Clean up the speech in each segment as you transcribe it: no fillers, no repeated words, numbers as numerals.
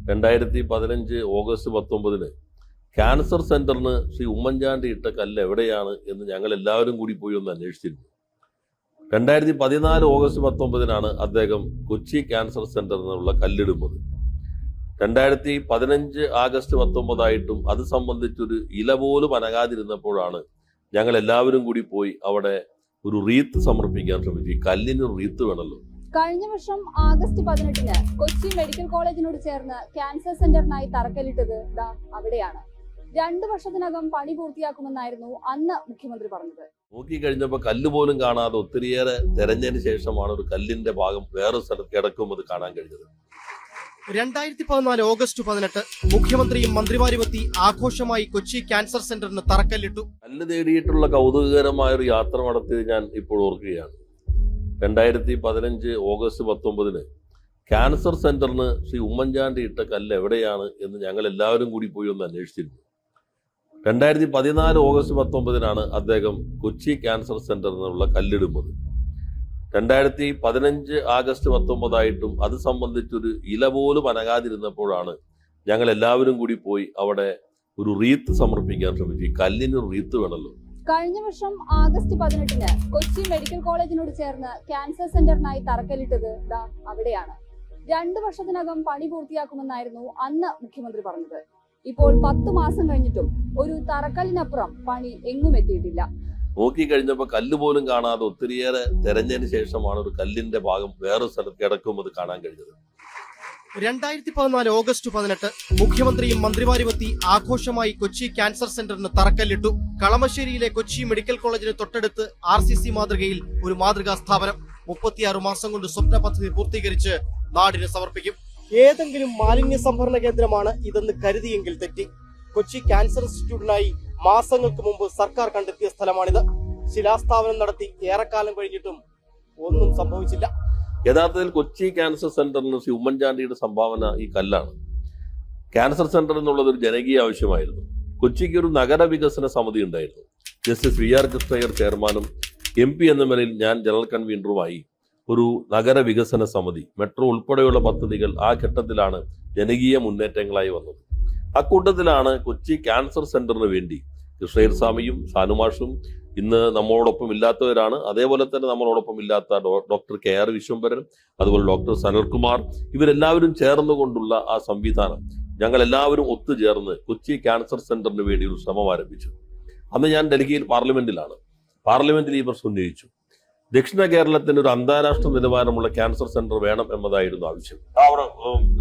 2015 August 19 cancer സെന്ററിന് Shri Oommen Chandy ഇട്ട കല്ല് എവിടെയാണ് എന്ന് ഞങ്ങൾ എല്ലാവരും കൂടി പോയി ഒന്ന് അന്വേഷിച്ചിരുന്നു. 2014 ഓഗസ്റ്റ് 19 അദ്ദേഹം കൊച്ചി ക്യാൻസർ സെന്ററിനുള്ള കല്ലിടുന്നത്. 2015 ആഗസ്റ്റ് 19 ആയിട്ടും അത് സംബന്ധിച്ചൊരു ഇല പോലും അനങ്ങാതിരുന്നപ്പോഴാണ് ഞങ്ങൾ എല്ലാവരും കൂടി പോയി അവിടെ ഒരു റീത്ത് സമർപ്പിക്കാൻ ശ്രമിച്ചു. ഈ കല്ലിന് ഒരു റീത്ത് വേണമല്ലോ. കഴിഞ്ഞ വർഷം ആഗസ്റ്റ് 18 കൊച്ചി മെഡിക്കൽ കോളേജിനോട് ചേർന്ന് ക്യാൻസർ സെന്ററിനായി തറക്കല്ലിട്ടത് അവിടെയാണ്. 2 വർഷത്തിനകം പണി പൂർത്തിയാക്കുമെന്നായിരുന്നു അന്ന് മുഖ്യമന്ത്രി പറഞ്ഞത്. നോക്കിക്കഴിഞ്ഞപ്പോൾ കല്ല് പോലും കാണാതെ ഒത്തിരിയേറെ തെരഞ്ഞതിന് ശേഷമാണ് ഒരു കല്ലിന്റെ ഭാഗം വേറെ സ്ഥലത്ത് കിടക്കുമ്പോൾ കാണാൻ കഴിഞ്ഞത്. 2014 ഓഗസ്റ്റ് 18 മുഖ്യമന്ത്രിയും മന്ത്രിമാരുമെത്തി ആഘോഷമായി കൊച്ചി ക്യാൻസർ സെന്ററിന് തറക്കല്ലിട്ടു. കല്ല് തേടിയിട്ടുള്ള കൗതുകകരമായ ഒരു യാത്ര നടത്തിയത് ഞാൻ ഇപ്പോൾ ഓർക്കുകയാണ്. 2015 ഓഗസ്റ്റ് 19 ക്യാൻസർ സെന്ററിന് ശ്രീ ഉമ്മൻചാണ്ടി ഇട്ട കല്ല് എവിടെയാണ് എന്ന് ഞങ്ങൾ എല്ലാവരും കൂടി പോയി ഒന്ന് അന്വേഷിച്ചിരുന്നു. 2014 ഓഗസ്റ്റ് 19 അദ്ദേഹം കൊച്ചി ക്യാൻസർ സെന്ററിനുള്ള കല്ലിടുന്നത്. 2015 ആഗസ്റ്റ് 19 ആയിട്ടും അത് സംബന്ധിച്ചൊരു ഇല പോലും അനങ്ങാതിരുന്നപ്പോഴാണ് ഞങ്ങൾ എല്ലാവരും കൂടി പോയി അവിടെ ഒരു റീത്ത് സമർപ്പിക്കാൻ ശ്രമിച്ചു. ഈ കല്ലിന് ഒരു റീത്ത് വേണമല്ലോ. കഴിഞ്ഞ വർഷം ആഗസ്റ്റ് 18 കൊച്ചി മെഡിക്കൽ കോളേജിനോട് ചേർന്ന് ക്യാൻസർ സെന്ററിനായി തറക്കല്ലിട്ടത് അവിടെയാണ്. 2 വർഷത്തിനകം പണി പൂർത്തിയാക്കുമെന്നായിരുന്നു അന്ന് മുഖ്യമന്ത്രി പറഞ്ഞത്. ഇപ്പോൾ 10 മാസം കഴിഞ്ഞിട്ടും ഒരു തറക്കല്ലിനപ്പുറം പണി എങ്ങും എത്തിയിട്ടില്ല. നോക്കിക്കഴിഞ്ഞപ്പോൾ കല്ല് പോലും കാണാതെ ഒത്തിരിയേറെ തെരഞ്ഞതിന് ശേഷമാണ് ഒരു കല്ലിന്റെ ഭാഗം വേറെ സ്ഥലത്ത് കിടക്കുമ്പോൾ കാണാൻ കഴിഞ്ഞത്. 2014 ഓഗസ്റ്റ് 18 മുഖ്യമന്ത്രിയും മന്ത്രിമാരുമെത്തി ആഘോഷമായി കൊച്ചി ക്യാൻസർ സെന്ററിന് തറക്കല്ലിട്ടു. കളമശ്ശേരിയിലെ കൊച്ചി മെഡിക്കൽ കോളേജിന് തൊട്ടടുത്ത് RCC മാതൃകയിൽ ഒരു മാതൃകാ സ്ഥാപനം 36 മാസം കൊണ്ട് സ്വപ്ന പദ്ധതി പൂർത്തീകരിച്ച് നാടിന് സമർപ്പിക്കും. ഏതെങ്കിലും മാലിന്യ സംഭരണ കേന്ദ്രമാണ് ഇതെന്ന് കരുതിയെങ്കിൽ തെറ്റി. കൊച്ചി ക്യാൻസർ ഇൻസ്റ്റിറ്റ്യൂട്ടിനായി മാസങ്ങൾക്ക് മുമ്പ് സർക്കാർ കണ്ടെത്തിയ സ്ഥലമാണിത്. ശിലാസ്ഥാപനം നടത്തി ഏറെക്കാലം കഴിഞ്ഞിട്ടും ഒന്നും സംഭവിച്ചില്ല. യഥാർത്ഥത്തിൽ കൊച്ചി ക്യാൻസർ സെന്ററിന് ശ്രീ ഉമ്മൻചാണ്ടിയുടെ സംഭാവന ഈ കല്ലാണ്. ക്യാൻസർ സെന്റർ എന്നുള്ളത് ഒരു ജനകീയ ആവശ്യമായിരുന്നു. കൊച്ചിക്ക് ഒരു നഗര വികസന സമിതി ഉണ്ടായിരുന്നു. ജസ്റ്റിസ് VR കൃഷ്ണയ്യർ ചെയർമാനും MP എന്ന നിലയിൽ ഞാൻ ജനറൽ കൺവീനറുമായി ഒരു നഗര വികസന സമിതി, മെട്രോ ഉൾപ്പെടെയുള്ള പദ്ധതികൾ ആ ഘട്ടത്തിലാണ് ജനകീയ മുന്നേറ്റങ്ങളായി വന്നത്. അക്കൂട്ടത്തിലാണ് കൊച്ചി ക്യാൻസർ സെന്ററിന് വേണ്ടി കൃഷ്ണയ്യർ സ്വാമിയും ഷാനുമാഷും ഇന്ന് നമ്മളോടൊപ്പം ഇല്ലാത്തവരാണ്. അതേപോലെ തന്നെ നമ്മളോടൊപ്പം ഇല്ലാത്ത ഡോക്ടർ KR വിശ്വംഭരൻ, അതുപോലെ ഡോക്ടർ സനൽകുമാർ, ഇവരെല്ലാവരും ചേർന്നുകൊണ്ടുള്ള ആ സംവിധാനം ഞങ്ങൾ എല്ലാവരും ഒത്തുചേർന്ന് കൊച്ചി ക്യാൻസർ സെന്ററിന് വേണ്ടി ഒരു ശ്രമം ആരംഭിച്ചു. അന്ന് ഞാൻ ഡൽഹിയിൽ പാർലമെന്റിൽ ഈ പ്രശ്നം ഉന്നയിച്ചു. ദക്ഷിണ കേരളത്തിന് ഒരു അന്താരാഷ്ട്ര നിലവാരമുള്ള ക്യാൻസർ സെന്റർ വേണം എന്നതായിരുന്നു ആവശ്യം.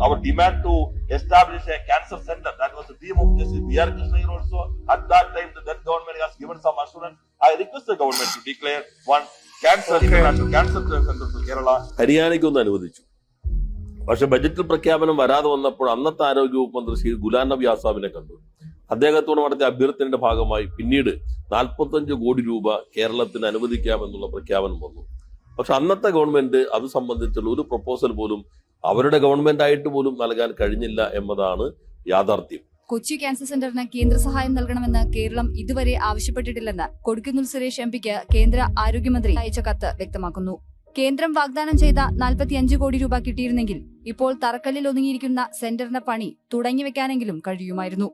Our demand to establish a cancer center, that was the theme of Justice VR Krishnaiyer also. At that time, the then government has given some assurance. I request the government to declare one international cancer center for Kerala. ഹരിയാനയ്ക്കൊന്ന് അനുവദിച്ചു. പക്ഷെ ബജറ്റിൽ പ്രഖ്യാപനം വരാതെ വന്നപ്പോൾ അന്നത്തെ ആരോഗ്യ വകുപ്പ് മന്ത്രി ശ്രീ ഗുലാം നബി ആസാദിനെ കണ്ടു. അദ്ദേഹത്തോട് നടത്തിയ അഭ്യർത്ഥനയുടെ ഭാഗമായി പിന്നീട് 45 കോടി രൂപ കേരളത്തിന് അനുവദിക്കാമെന്നുള്ള പ്രഖ്യാപനം വന്നു. പക്ഷെ അന്നത്തെ ഗവൺമെന്റ് അത് സംബന്ധിച്ചുള്ള ഒരു പ്രപ്പോസൽ പോലും അവരുടെ ഗവൺമെന്റ് ആയിട്ട് പോലും നൽകാൻ കഴിഞ്ഞില്ല എന്നതാണ് യാഥാർത്ഥ്യം. കൊച്ചി ക്യാൻസർ സെന്ററിന് കേന്ദ്ര സഹായം നൽകണമെന്ന് കേരളം ഇതുവരെ ആവശ്യപ്പെട്ടിട്ടില്ലെന്ന് കൊടിക്കുന്നിൽ സുരേഷ് MPക്ക് കേന്ദ്ര ആരോഗ്യമന്ത്രി അയച്ച കത്ത് വ്യക്തമാക്കുന്നു. കേന്ദ്രം വാഗ്ദാനം ചെയ്ത 45 കോടി രൂപ കിട്ടിയിരുന്നെങ്കിൽ ഇപ്പോൾ തറക്കല്ലിൽ ഒതുങ്ങിയിരിക്കുന്ന സെന്ററിന്റെ പണി തുടങ്ങിവെക്കാനെങ്കിലും കഴിയുമായിരുന്നു.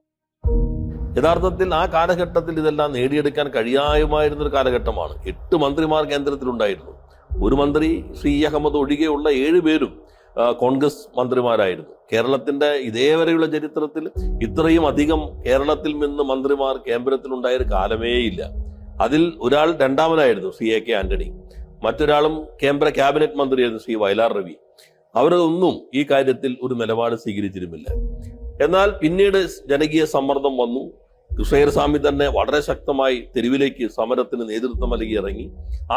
യഥാർത്ഥത്തിൽ ആ കാലഘട്ടത്തിൽ ഇതെല്ലാം നേടിയെടുക്കാൻ കഴിയാമായിരുന്നൊരു കാലഘട്ടമാണ്. 8 മന്ത്രിമാർ കേന്ദ്രത്തിലുണ്ടായിരുന്നു. ഒരു മന്ത്രി ശ്രീ അഹമ്മദ് ഒഴികെയുള്ള 7 പേരും കോൺഗ്രസ് മന്ത്രിമാരായിരുന്നു. കേരളത്തിന്റെ ഇതേവരെയുള്ള ചരിത്രത്തിൽ ഇത്രയും അധികം കേരളത്തിൽ നിന്ന് മന്ത്രിമാർ കേന്ദ്രത്തിലുണ്ടായ ഒരു കാലമേയില്ല. അതിൽ ഒരാൾ രണ്ടാമനായിരുന്നു ശ്രീ AK ആന്റണി, മറ്റൊരാളും കേന്ദ്ര ക്യാബിനറ്റ് മന്ത്രിയായിരുന്നു ശ്രീ വയലാർ രവി. അവരൊന്നും ഈ കാര്യത്തിൽ ഒരു നിലപാട് സ്വീകരിച്ചിരുന്നില്ല. എന്നാൽ പിന്നീട് ജനകീയ സമ്മർദ്ദം വന്നു. കൃഷ്ണയ്യർ സ്വാമി തന്നെ വളരെ ശക്തമായി തെരുവിലേക്ക് സമരത്തിന് നേതൃത്വം നൽകി ഇറങ്ങി.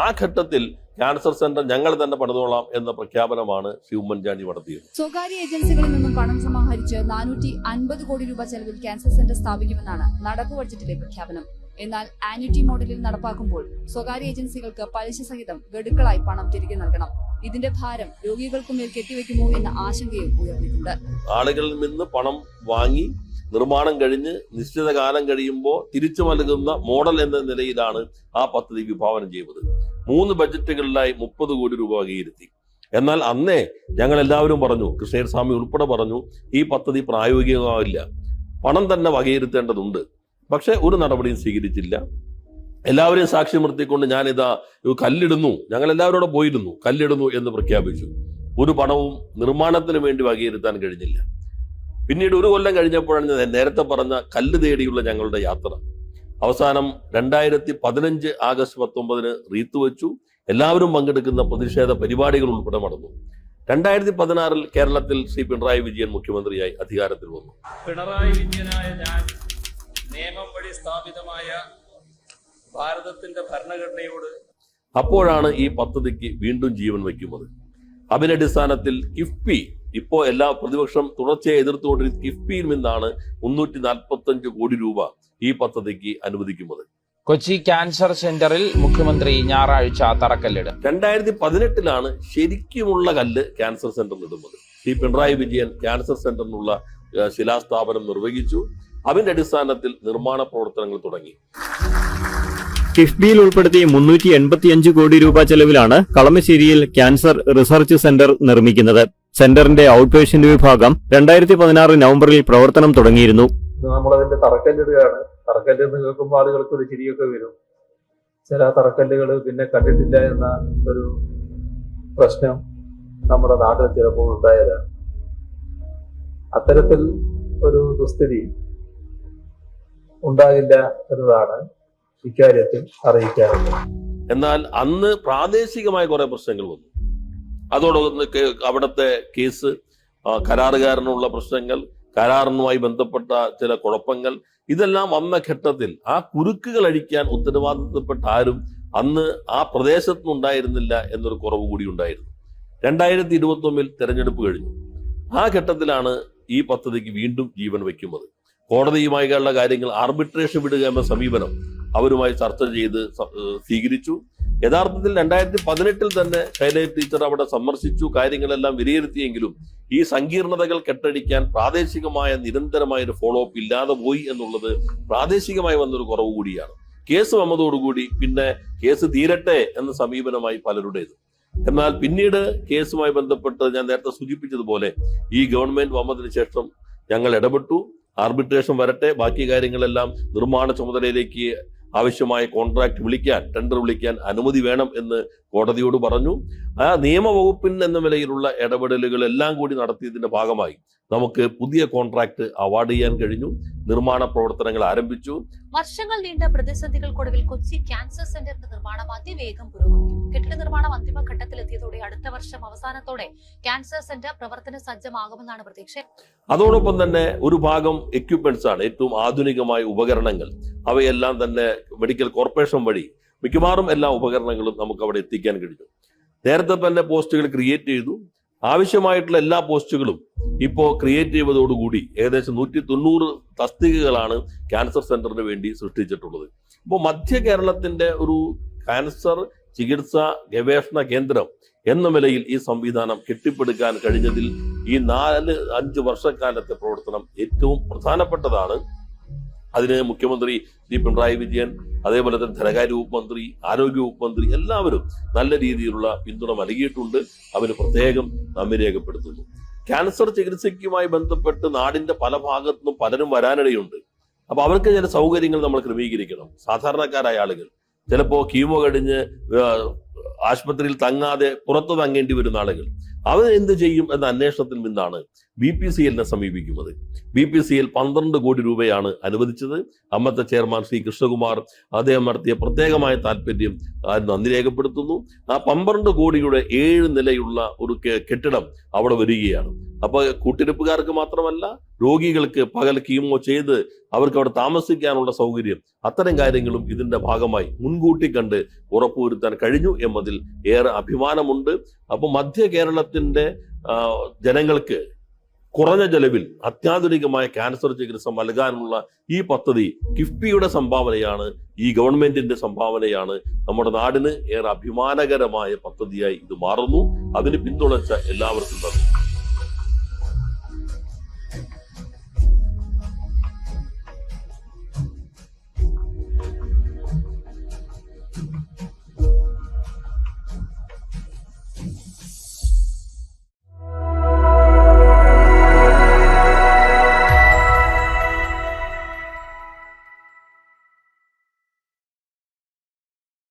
ആ ഘട്ടത്തിൽ ക്യാൻസർ സെന്റർ ഞങ്ങൾ തന്നെ പണിതോളാം എന്ന പ്രഖ്യാപനമാണ് ശ്രീ ഉമ്മൻചാണ്ടി നടത്തിയത്. സ്വകാര്യ ഏജൻസികളിൽ നിന്നും പണം സമാഹരിച്ച് 450 കോടി രൂപ ചെലവിൽ ക്യാൻസർ സെന്റർ സ്ഥാപിക്കുമെന്നാണ് നടപ്പ് ബഡ്ജറ്റിലെ പ്രഖ്യാപനം. എന്നാൽ ആന്വിറ്റി മോഡലിൽ നടപ്പാക്കുമ്പോൾ സ്വകാര്യ ഏജൻസികൾക്ക് പലിശ സഹിതം ഗഡുക്കളായി പണം തിരികെ നൽകണം. ഇതിന്റെ ഭാരം രോഗികൾക്കുമേൽ കെട്ടിവെക്കുമോ എന്ന ആശങ്കയും ഉയർന്നിട്ടുണ്ട്. ആളുകളിൽ നിന്ന് പണം വാങ്ങി നിർമ്മാണം കഴിഞ്ഞ് നിശ്ചിത കാലം കഴിയുമ്പോൾ തിരിച്ചു നൽകുന്ന മോഡൽ എന്ന നിലയിലാണ് ആ പദ്ധതി വിഭാവനം ചെയ്യുന്നത്. 3 ബജറ്റുകളിലായി 30 കോടി രൂപ വകയിരുത്തി. എന്നാൽ അന്നേ ഞങ്ങൾ എല്ലാവരും പറഞ്ഞു, കൃഷ്ണയ്യർ സ്വാമി ഉൾപ്പെടെ പറഞ്ഞു, ഈ പദ്ധതി പ്രായോഗികമാവില്ല, പണം തന്നെ വകയിരുത്തേണ്ടതുണ്ട്. പക്ഷെ ഒരു നടപടിയും സ്വീകരിച്ചില്ല. എല്ലാവരെയും സാക്ഷി നിർത്തിക്കൊണ്ട് ഞാനിതാ കല്ലിടുന്നു, ഞങ്ങൾ എല്ലാവരും കൂടെ പോയിരുന്നു, കല്ലിടുന്നു എന്ന് പ്രഖ്യാപിച്ചു. ഒരു പണവും നിർമ്മാണത്തിന് വേണ്ടി വകയിരുത്താൻ കഴിഞ്ഞില്ല. പിന്നീട് ഒരു കൊല്ലം കഴിഞ്ഞപ്പോഴാണ് ഞാൻ നേരത്തെ പറഞ്ഞ കല്ല് തേടിയുള്ള ഞങ്ങളുടെ യാത്ര. അവസാനം 2015 ആഗസ്റ്റ് 19 റീത്ത് വെച്ചു. എല്ലാവരും പങ്കെടുക്കുന്ന പ്രതിഷേധ പരിപാടികൾ ഉൾപ്പെടെ നടന്നു. 2016 കേരളത്തിൽ ശ്രീ പിണറായി വിജയൻ മുഖ്യമന്ത്രിയായി അധികാരത്തിൽ വന്നു. പിണറായി വിജയനായ ഞാൻ നിയമം വഴി സ്ഥാപിതമായ ഭാരതത്തിന്റെ ഭരണഘടനയോട് അപ്പോഴാണ് ഈ പദ്ധതിക്ക് വീണ്ടും ജീവൻ വയ്ക്കുന്നത്. അതിനടിസ്ഥാനത്തിൽ കിഫ്ബി ഇപ്പോ എല്ലാ പ്രതിപക്ഷം തുടർച്ചയായി എതിർത്തുകൊണ്ടിരിക്കുന്ന കിഫ്ബിയിൽ നിന്നാണ് 345 കോടി രൂപ ഈ പദ്ധതിക്ക് അനുവദിക്കുന്നത്. കൊച്ചി ക്യാൻസർ സെന്ററിൽ മുഖ്യമന്ത്രി ഞായറാഴ്ച തറക്കല്ലിടും. 2018 ശരിക്കുമുള്ള കല്ല് ക്യാൻസർ സെന്ററിൽ ഇടുന്നത്. ശ്രീ പിണറായി വിജയൻ ക്യാൻസർ സെന്ററിനുള്ള ശിലാസ്ഥാപനം നിർവഹിച്ചു. അതിന്റെ അടിസ്ഥാനത്തിൽ നിർമ്മാണ പ്രവർത്തനങ്ങൾ തുടങ്ങി. കിഫ്ബിയിൽ ഉൾപ്പെടുത്തി 385 കോടി രൂപ ചെലവിലാണ് കളമശ്ശേരിയിൽ ക്യാൻസർ റിസർച്ച് സെന്റർ നിർമ്മിക്കുന്നത്. സെന്ററിന്റെ ഔട്ട് പേഷ്യന്റ് വിഭാഗം 2016 നവംബറിൽ പ്രവർത്തനം തുടങ്ങിയിരുന്നു. നമ്മളതിന്റെ തറക്കല്ലിടുകയാണ്. തറക്കല്ല് കേൾക്കുമ്പോൾ ആളുകൾക്ക് ഒരു ചിരിയൊക്കെ വരും. ചില തറക്കല്ലുകൾ പിന്നെ കണ്ടിട്ടില്ല എന്ന ഒരു പ്രശ്നം നമ്മുടെ നാട്ടിൽ ചിലപ്പോൾ ഉണ്ടായതാണ്. അത്തരത്തിൽ ഒരു ദുസ്ഥിതി ഉണ്ടാകില്ല എന്നതാണ് ഇക്കാര്യത്തിൽ അറിയിക്കാറുള്ളത്. എന്നാൽ അന്ന് പ്രാദേശികമായ കുറെ പ്രശ്നങ്ങൾ വന്നു. അതോടൊപ്പം അവിടുത്തെ കേസ്, കരാറുകാരനുള്ള പ്രശ്നങ്ങൾ, കരാറിനുമായി ബന്ധപ്പെട്ട ചില കുഴപ്പങ്ങൾ, ഇതെല്ലാം വന്ന ഘട്ടത്തിൽ ആ കുരുക്കുകൾ അഴിക്കാൻ ഉത്തരവാദിത്തപ്പെട്ട ആരും അന്ന് ആ പ്രദേശത്തുനിന്നുണ്ടായിരുന്നില്ല എന്നൊരു കുറവ് കൂടി ഉണ്ടായിരുന്നു. 2021 തെരഞ്ഞെടുപ്പ് കഴിഞ്ഞു. ആ ഘട്ടത്തിലാണ് ഈ പദ്ധതിക്ക് വീണ്ടും ജീവൻ വയ്ക്കുന്നത്. കോടതിയുമായുള്ള കാര്യങ്ങൾ ആർബിട്രേഷൻ വിടുക എന്ന സമീപനം അവരുമായി ചർച്ച ചെയ്ത് സ്വീകരിച്ചു. യഥാർത്ഥത്തിൽ 2018 തന്നെ ശൈലജ ടീച്ചർ അവിടെ സന്ദർശിച്ചു, കാര്യങ്ങളെല്ലാം വിലയിരുത്തിയെങ്കിലും ഈ സങ്കീർണതകൾ കെട്ടടിക്കാൻ പ്രാദേശികമായ നിരന്തരമായ ഒരു ഫോളോ അപ്പ് ഇല്ലാതെ പോയി എന്നുള്ളത് പ്രാദേശികമായി വന്നൊരു കുറവ് കൂടിയാണ്. കേസ് വന്നതോടുകൂടി പിന്നെ കേസ് തീരട്ടെ എന്ന സമീപനമായി പലരുടേത്. എന്നാൽ പിന്നീട് കേസുമായി ബന്ധപ്പെട്ട് ഞാൻ നേരത്തെ സൂചിപ്പിച്ചതുപോലെ ഈ ഗവൺമെന്റ് വന്നതിന് ശേഷം ഞങ്ങൾ ഇടപെട്ടു. ആർബിട്രേഷൻ വരട്ടെ, ബാക്കി കാര്യങ്ങളെല്ലാം നിർമ്മാണ ചുമതലയിലേക്ക് ആവശ്യമായ കോൺട്രാക്ട് വിളിക്കാൻ, ടെൻഡർ വിളിക്കാൻ അനുമതി വേണം എന്ന് കോടതിയോട് പറഞ്ഞു. ആ നിയമവകുപ്പിൻ എന്ന നിലയിലുള്ള ഇടപെടലുകൾ എല്ലാം കൂടി നടത്തിയതിന്റെ ഭാഗമായി നമുക്ക് പുതിയ കോൺട്രാക്ട് അവാർഡ് ചെയ്യാൻ കഴിഞ്ഞു. നിർമ്മാണ പ്രവർത്തനങ്ങൾ ആരംഭിച്ചു. വർഷങ്ങൾ നീണ്ട പ്രതിസന്ധികൾക്കൊടുവിൽ കൊച്ചി ക്യാൻസർ സെന്ററിന്റെ നിർമ്മാണം അതിവേഗം പുരോഗമിക്കുന്നു. കെട്ടിട നിർമ്മാണം അന്തിമഘട്ടത്തിലെത്തിയതോടെ അടുത്ത വർഷം അവസാനത്തോടെ ക്യാൻസർ സെന്റർ പ്രവർത്തന സജ്ജമാകുമെന്നാണ് പ്രതീക്ഷ. അതോടൊപ്പം തന്നെ ഒരു ഭാഗം എക്യുപ്മെന്റ്സ് ആണ്, ഏറ്റവും ആധുനികമായ ഉപകരണങ്ങൾ. അവയെല്ലാം തന്നെ മെഡിക്കൽ കോർപ്പറേഷൻ വഴി മിക്കവാറും എല്ലാ ഉപകരണങ്ങളും നമുക്ക് അവിടെ എത്തിക്കാൻ കഴിഞ്ഞു. നേരത്തെ തന്നെ പോസ്റ്റുകൾ ക്രിയേറ്റ് ചെയ്തു. ആവശ്യമായിട്ടുള്ള എല്ലാ പോസ്റ്റുകളും ഇപ്പോൾ ക്രിയേറ്റ് ചെയ്തതോടുകൂടി ഏകദേശം 190 തസ്തികകളാണ് ക്യാൻസർ സെന്ററിന് വേണ്ടി സൃഷ്ടിച്ചിട്ടുള്ളത്. ഇപ്പോൾ മധ്യ കേരളത്തിന്റെ ഒരു ക്യാൻസർ ചികിത്സാ ഗവേഷണ കേന്ദ്രം എന്ന നിലയിൽ ഈ സംവിധാനം കെട്ടിപ്പടുക്കാൻ കഴിഞ്ഞതിൽ ഈ 4-5 വർഷക്കാലത്തെ പ്രവർത്തനം ഏറ്റവും പ്രധാനപ്പെട്ടതാണ്. അതിന് മുഖ്യമന്ത്രി ശ്രീ പിണറായി വിജയൻ, അതേപോലെ തന്നെ ധനകാര്യ വകുപ്പ് മന്ത്രി, ആരോഗ്യ വകുപ്പ് മന്ത്രി എല്ലാവരും നല്ല രീതിയിലുള്ള പിന്തുണ നൽകിയിട്ടുണ്ട്. അവന് പ്രത്യേകം നന്ദി രേഖപ്പെടുത്തുന്നു. ക്യാൻസർ ചികിത്സയ്ക്കുമായി ബന്ധപ്പെട്ട് നാടിന്റെ പല ഭാഗത്തുനിന്നും പലരും വരാനിടയുണ്ട്. അപ്പൊ അവർക്ക് ചില സൗകര്യങ്ങൾ നമ്മൾ ക്രമീകരിക്കണം. സാധാരണക്കാരായ ആളുകൾ ചിലപ്പോ കീമോ കഴിഞ്ഞ് ആശുപത്രിയിൽ തങ്ങാതെ പുറത്തു തങ്ങേണ്ടി വരുന്ന ആളുകൾ അവർ എന്ത് ചെയ്യും എന്ന അന്വേഷണത്തിൽ നിന്നാണ് BPCLനെ സമീപിക്കുന്നത്. BPCL 12 കോടി രൂപയാണ് അനുവദിച്ചത്. അന്നത്തെ ചെയർമാൻ ശ്രീ കൃഷ്ണകുമാർ അദ്ദേഹം നടത്തിയ പ്രത്യേകമായ താല്പര്യം നന്ദി രേഖപ്പെടുത്തുന്നു. ആ 12 കോടിയുടെ 7 നിലയുള്ള ഒരു കെട്ടിടം അവിടെ വരികയാണ്. അപ്പൊ കൂട്ടിരിപ്പുകാർക്ക് മാത്രമല്ല, രോഗികൾക്ക് പകൽ കീമോ ചെയ്ത് അവർക്ക് അവിടെ താമസിക്കാനുള്ള സൗകര്യം, അത്തരം കാര്യങ്ങളും ഇതിന്റെ ഭാഗമായി മുൻകൂട്ടി കണ്ട് ഉറപ്പുവരുത്താൻ കഴിഞ്ഞു എന്നതിൽ ഏറെ അഭിമാനമുണ്ട്. അപ്പൊ മധ്യ കേരളത്തിന്റെ ജനങ്ങൾക്ക് കുറഞ്ഞ ചെലവിൽ അത്യാധുനികമായ ക്യാൻസർ ചികിത്സ നൽകാനുള്ള ഈ പദ്ധതി കിഫ്ബിയുടെ സംഭാവനയാണ്, ഈ ഗവൺമെന്റിന്റെ സംഭാവനയാണ്. നമ്മുടെ നാടിന് ഏറെ അഭിമാനകരമായ പദ്ധതിയായി ഇത് മാറുന്നു. അതിന് പിന്തുണച്ച എല്ലാവർക്കും നന്ദി.